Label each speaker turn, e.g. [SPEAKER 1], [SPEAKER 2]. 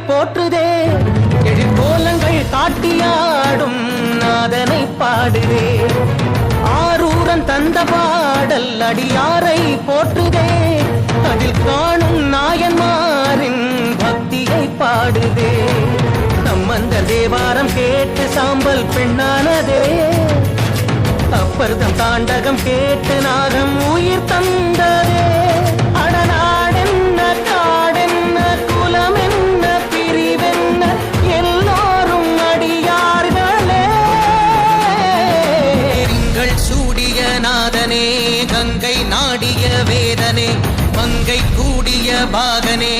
[SPEAKER 1] போற்றுதே எழிற்கோலங்கள் காட்டியாடும் நாதனை பாடுதே ஆரூரன் தந்த பாடல் அடியாரை போற்றுதே அதில் காணும் நாயன்மாரின் பக்தியை பாடுதே நம்மந்த தேவாரம் கேட்டு சாம்பல் பெண்ணானதே அப்பர்தம் தாண்டகம் கேட்டு நாகம் உயிர் தந்ததே அடநாடென்ன காடென்ன குலம் என்ன பிரிவென்ன எல்லோரும் அடியார்களே திங்கள் சூடிய நாதனே கங்கை நாடிய வேதனே மங்கை கூடிய பாகனே